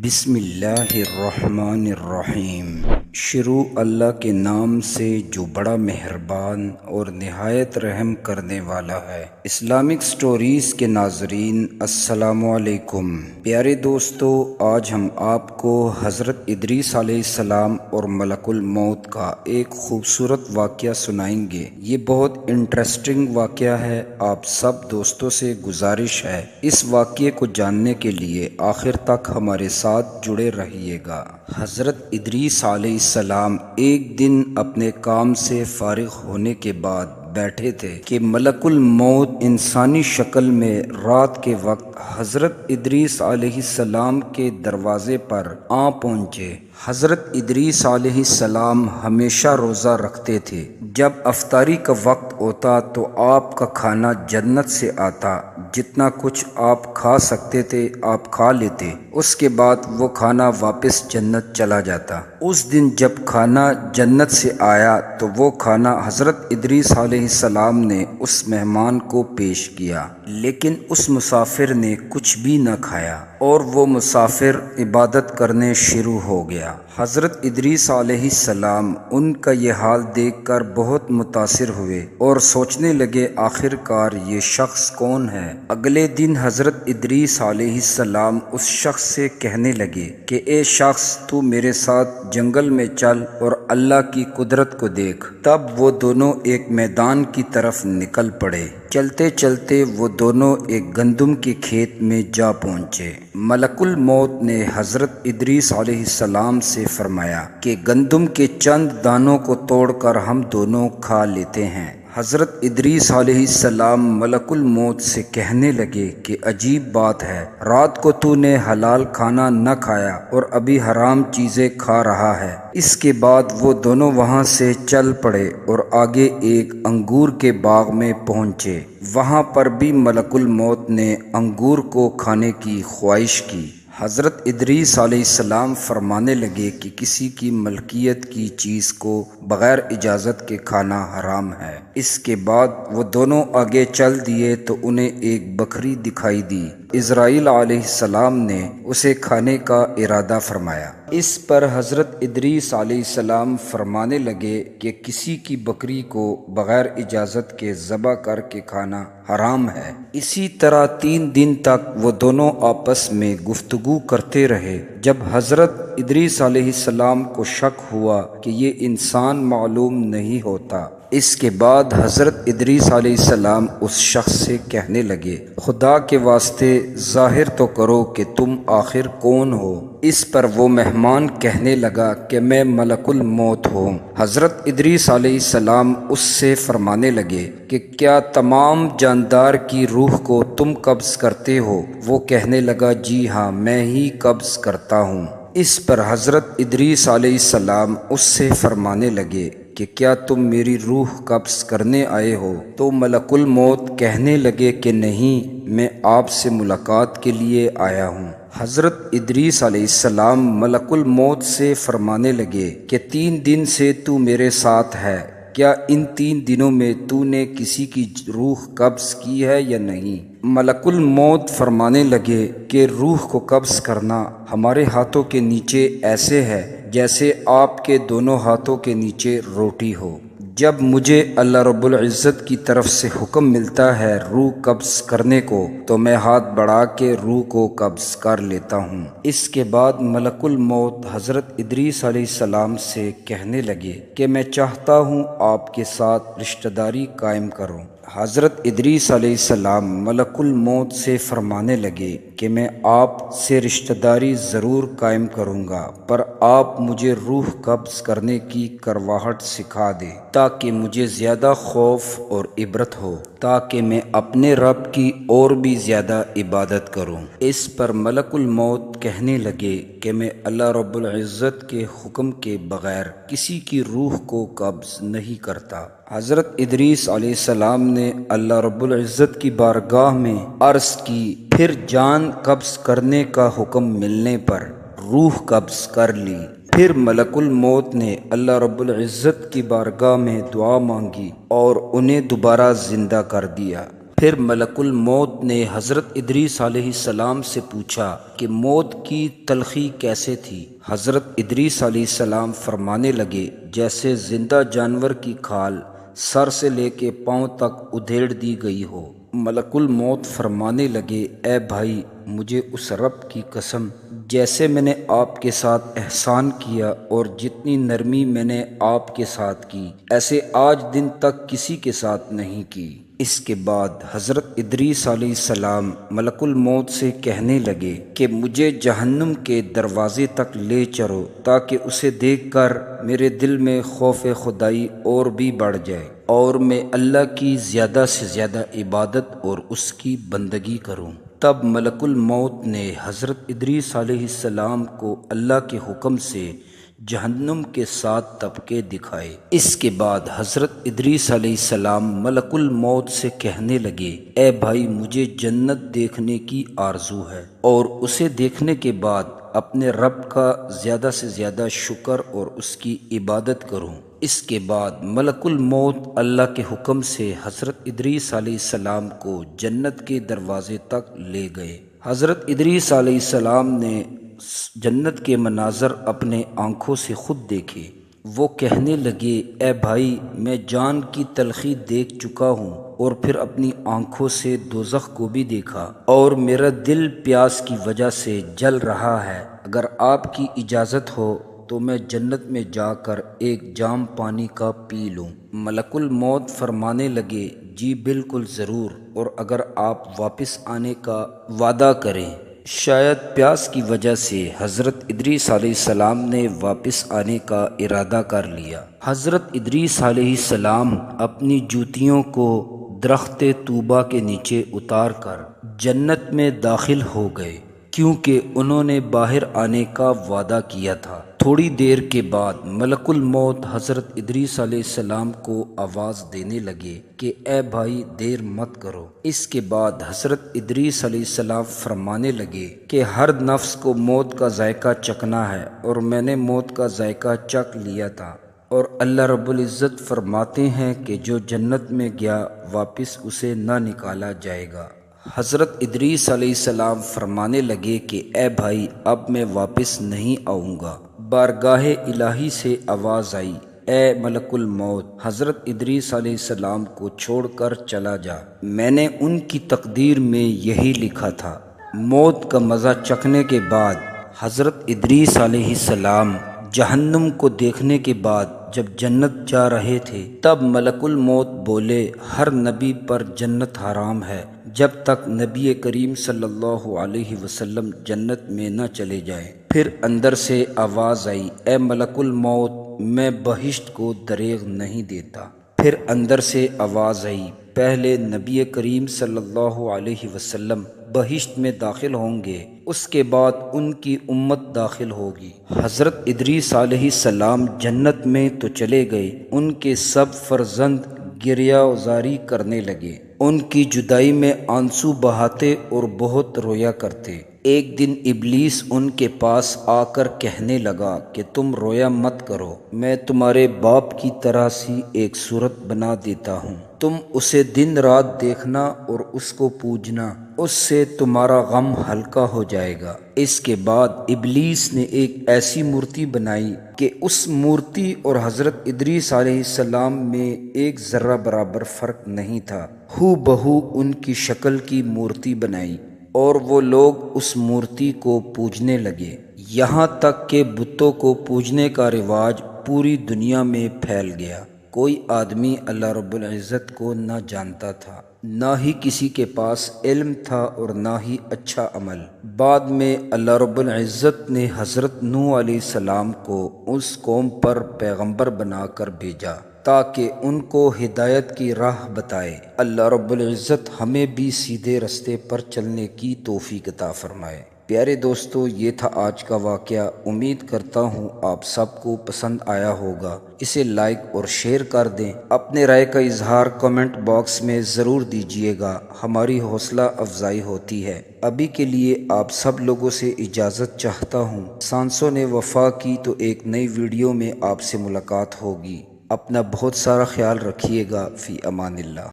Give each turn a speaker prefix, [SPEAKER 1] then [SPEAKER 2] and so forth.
[SPEAKER 1] بسم اللہ الرحمن الرحیم۔ شروع اللہ کے نام سے جو بڑا مہربان اور نہایت رحم کرنے والا ہے۔ اسلامک سٹوریز کے ناظرین السلام علیکم۔ پیارے دوستو، آج ہم آپ کو حضرت ادریس علیہ السلام اور ملک الموت کا ایک خوبصورت واقعہ سنائیں گے۔ یہ بہت انٹرسٹنگ واقعہ ہے۔ آپ سب دوستوں سے گزارش ہے اس واقعے کو جاننے کے لیے آخر تک ہمارے ساتھ جڑے رہیے گا۔ حضرت ادریس علیہ السلام ایک دن اپنے کام سے فارغ ہونے کے بعد بیٹھے تھے کہ ملک الموت انسانی شکل میں رات کے وقت حضرت ادریس علیہ السلام کے دروازے پر آ پہنچے۔ حضرت ادریس علیہ السلام ہمیشہ روزہ رکھتے تھے۔ جب افطاری کا وقت ہوتا تو آپ کا کھانا جنت سے آتا، جتنا کچھ آپ کھا سکتے تھے آپ کھا لیتے، اس کے بعد وہ کھانا واپس جنت چلا جاتا۔ اس دن جب کھانا جنت سے آیا تو وہ کھانا حضرت ادریس علیہ السلام نے اس مہمان کو پیش کیا، لیکن اس مسافر نے کچھ بھی نہ کھایا اور وہ مسافر عبادت کرنے شروع ہو گیا۔ حضرت ادریس علیہ السلام ان کا یہ حال دیکھ کر بہت متاثر ہوئے اور سوچنے لگے آخر کار یہ شخص کون ہے۔ اگلے دن حضرت ادریس علیہ السلام اس شخص سے کہنے لگے کہ اے شخص، تو میرے ساتھ جنگل میں چل اور اللہ کی قدرت کو دیکھ۔ تب وہ دونوں ایک میدان کی طرف نکل پڑے۔ چلتے چلتے وہ دونوں ایک گندم کے کھیت میں جا پہنچے۔ ملک الموت نے حضرت ادریس علیہ السلام سے فرمایا کہ گندم کے چند دانوں کو توڑ کر ہم دونوں کھا لیتے ہیں۔ حضرت ادریس علیہ السلام ملک الموت سے کہنے لگے کہ عجیب بات ہے، رات کو تو نے حلال کھانا نہ کھایا اور ابھی حرام چیزیں کھا رہا ہے۔ اس کے بعد وہ دونوں وہاں سے چل پڑے اور آگے ایک انگور کے باغ میں پہنچے۔ وہاں پر بھی ملک الموت نے انگور کو کھانے کی خواہش کی۔ حضرت ادریس علیہ السلام فرمانے لگے کہ کسی کی ملکیت کی چیز کو بغیر اجازت کے کھانا حرام ہے۔ اس کے بعد وہ دونوں آگے چل دیے تو انہیں ایک بکری دکھائی دی۔ اسرائیل علیہ السلام نے اسے کھانے کا ارادہ فرمایا۔ اس پر حضرت ادریس علیہ السلام فرمانے لگے کہ کسی کی بکری کو بغیر اجازت کے ذبح کر کے کھانا حرام ہے۔ اسی طرح 3 دن تک وہ دونوں آپس میں گفتگو کرتے رہے۔ جب حضرت ادریس علیہ السلام کو شک ہوا کہ یہ انسان معلوم نہیں ہوتا، اس کے بعد حضرت ادریس علیہ السلام اس شخص سے کہنے لگے، خدا کے واسطے ظاہر تو کرو کہ تم آخر کون ہو۔ اس پر وہ مہمان کہنے لگا کہ میں ملک الموت ہوں۔ حضرت ادریس علیہ السلام اس سے فرمانے لگے کہ کیا تمام جاندار کی روح کو تم قبض کرتے ہو؟ وہ کہنے لگا جی ہاں، میں ہی قبض کرتا ہوں۔ اس پر حضرت ادریس علیہ السلام اس سے فرمانے لگے کہ کیا تم میری روح قبض کرنے آئے ہو؟ تو ملک الموت کہنے لگے کہ نہیں، میں آپ سے ملاقات کے لیے آیا ہوں۔ حضرت ادریس علیہ السلام ملک الموت سے فرمانے لگے کہ 3 دن سے تو میرے ساتھ ہے، کیا ان 3 دنوں میں تو نے کسی کی روح قبض کی ہے یا نہیں؟ ملک الموت فرمانے لگے کہ روح کو قبض کرنا ہمارے ہاتھوں کے نیچے ایسے ہے جیسے آپ کے دونوں ہاتھوں کے نیچے روٹی ہو۔ جب مجھے اللہ رب العزت کی طرف سے حکم ملتا ہے روح قبض کرنے کو تو میں ہاتھ بڑھا کے روح کو قبض کر لیتا ہوں۔ اس کے بعد ملک الموت حضرت ادریس علیہ السلام سے کہنے لگے کہ میں چاہتا ہوں آپ کے ساتھ رشتہ داری قائم کروں۔ حضرت ادریس علیہ السلام ملک الموت سے فرمانے لگے کہ میں آپ سے رشتہ داری ضرور قائم کروں گا، پر آپ مجھے روح قبض کرنے کی کرواہٹ سکھا دیں تاکہ مجھے زیادہ خوف اور عبرت ہو، تاکہ میں اپنے رب کی اور بھی زیادہ عبادت کروں۔ اس پر ملک الموت کہنے لگے کہ میں اللہ رب العزت کے حکم کے بغیر کسی کی روح کو قبض نہیں کرتا۔ حضرت ادریس علیہ السلام نے اللہ رب العزت کی بارگاہ میں عرض کی، پھر جان قبض کرنے کا حکم ملنے پر روح قبض کر لی۔ پھر ملک الموت نے اللہ رب العزت کی بارگاہ میں دعا مانگی اور انہیں دوبارہ زندہ کر دیا۔ پھر ملک الموت نے حضرت ادریس علیہ السلام سے پوچھا کہ موت کی تلخی کیسے تھی؟ حضرت ادریس علیہ السلام فرمانے لگے جیسے زندہ جانور کی کھال سر سے لے کے پاؤں تک ادھیڑ دی گئی ہو۔ ملک الموت فرمانے لگے اے بھائی، مجھے اس رب کی قسم جیسے میں نے آپ کے ساتھ احسان کیا اور جتنی نرمی میں نے آپ کے ساتھ کی، ایسے آج دن تک کسی کے ساتھ نہیں کی۔ اس کے بعد حضرت ادریس علیہ السلام ملک الموت سے کہنے لگے کہ مجھے جہنم کے دروازے تک لے چلو تاکہ اسے دیکھ کر میرے دل میں خوف خدائی اور بھی بڑھ جائے اور میں اللہ کی زیادہ سے زیادہ عبادت اور اس کی بندگی کروں۔ تب ملک الموت نے حضرت ادریس علیہ السلام کو اللہ کے حکم سے جہنم کے 7 طبقے دکھائے۔ اس کے بعد حضرت ادریس علیہ السلام ملک الموت سے کہنے لگے اے بھائی، مجھے جنت دیکھنے کی آرزو ہے اور اسے دیکھنے کے بعد اپنے رب کا زیادہ سے زیادہ شکر اور اس کی عبادت کروں۔ اس کے بعد ملک الموت اللہ کے حکم سے حضرت ادریس علیہ السلام کو جنت کے دروازے تک لے گئے۔ حضرت ادریس علیہ السلام نے جنت کے مناظر اپنے آنکھوں سے خود دیکھے۔ وہ کہنے لگے اے بھائی، میں جان کی تلخی دیکھ چکا ہوں اور پھر اپنی آنکھوں سے دوزخ کو بھی دیکھا اور میرا دل پیاس کی وجہ سے جل رہا ہے۔ اگر آپ کی اجازت ہو تو میں جنت میں جا کر ایک جام پانی کا پی لوں۔ ملک الموت فرمانے لگے جی بالکل ضرور، اور اگر آپ واپس آنے کا وعدہ کریں۔ شاید پیاس کی وجہ سے حضرت ادریس علیہ السلام نے واپس آنے کا ارادہ کر لیا۔ حضرت ادریس علیہ السلام اپنی جوتیوں کو درخت طوبہ کے نیچے اتار کر جنت میں داخل ہو گئے، کیونکہ انہوں نے باہر آنے کا وعدہ کیا تھا۔ تھوڑی دیر کے بعد ملک الموت حضرت ادریس علیہ السلام کو آواز دینے لگے کہ اے بھائی، دیر مت کرو۔ اس کے بعد حضرت ادریس علیہ السلام فرمانے لگے کہ ہر نفس کو موت کا ذائقہ چکھنا ہے اور میں نے موت کا ذائقہ چکھ لیا تھا، اور اللہ رب العزت فرماتے ہیں کہ جو جنت میں گیا واپس اسے نہ نکالا جائے گا۔ حضرت ادریس علیہ السلام فرمانے لگے کہ اے بھائی، اب میں واپس نہیں آؤں گا۔ بارگاہ الہی سے آواز آئی اے ملک الموت، حضرت ادریس علیہ السلام کو چھوڑ کر چلا جا، میں نے ان کی تقدیر میں یہی لکھا تھا۔ موت کا مزہ چکھنے کے بعد حضرت ادریس علیہ السلام جہنم کو دیکھنے کے بعد جب جنت جا رہے تھے تب ملک الموت بولے ہر نبی پر جنت حرام ہے جب تک نبی کریم صلی اللہ علیہ وسلم جنت میں نہ چلے جائیں۔ پھر اندر سے آواز آئی اے ملک الموت، میں بہشت کو دریغ نہیں دیتا۔ پھر اندر سے آواز آئی پہلے نبی کریم صلی اللہ علیہ وسلم بہشت میں داخل ہوں گے، اس کے بعد ان کی امت داخل ہوگی۔ حضرت ادریس علیہ السلام جنت میں تو چلے گئے، ان کے سب فرزند گریہ زاری کرنے لگے، ان کی جدائی میں آنسو بہاتے اور بہت رویا کرتے۔ ایک دن ابلیس ان کے پاس آ کر کہنے لگا کہ تم رویا مت کرو، میں تمہارے باپ کی طرح سی ایک صورت بنا دیتا ہوں، تم اسے دن رات دیکھنا اور اس کو پوجنا، اس سے تمہارا غم ہلکا ہو جائے گا۔ اس کے بعد ابلیس نے ایک ایسی مورتی بنائی کہ اس مورتی اور حضرت ادریس علیہ السلام میں ایک ذرہ برابر فرق نہیں تھا، ہو بہو ان کی شکل کی مورتی بنائی اور وہ لوگ اس مورتی کو پوجنے لگے، یہاں تک کہ بتوں کو پوجنے کا رواج پوری دنیا میں پھیل گیا۔ کوئی آدمی اللہ رب العزت کو نہ جانتا تھا، نہ ہی کسی کے پاس علم تھا اور نہ ہی اچھا عمل۔ بعد میں اللہ رب العزت نے حضرت نوح علیہ السلام کو اس قوم پر پیغمبر بنا کر بھیجا تاکہ ان کو ہدایت کی راہ بتائے۔ اللہ رب العزت ہمیں بھی سیدھے رستے پر چلنے کی توفیق عطا فرمائے۔ پیارے دوستو، یہ تھا آج کا واقعہ۔ امید کرتا ہوں آپ سب کو پسند آیا ہوگا۔ اسے لائک اور شیئر کر دیں۔ اپنے رائے کا اظہار کمنٹ باکس میں ضرور دیجیے گا، ہماری حوصلہ افزائی ہوتی ہے۔ ابھی کے لیے آپ سب لوگوں سے اجازت چاہتا ہوں۔ سانسوں نے وفا کی تو ایک نئی ویڈیو میں آپ سے ملاقات ہوگی۔ اپنا بہت سارا خیال رکھیے گا۔ فی امان اللہ۔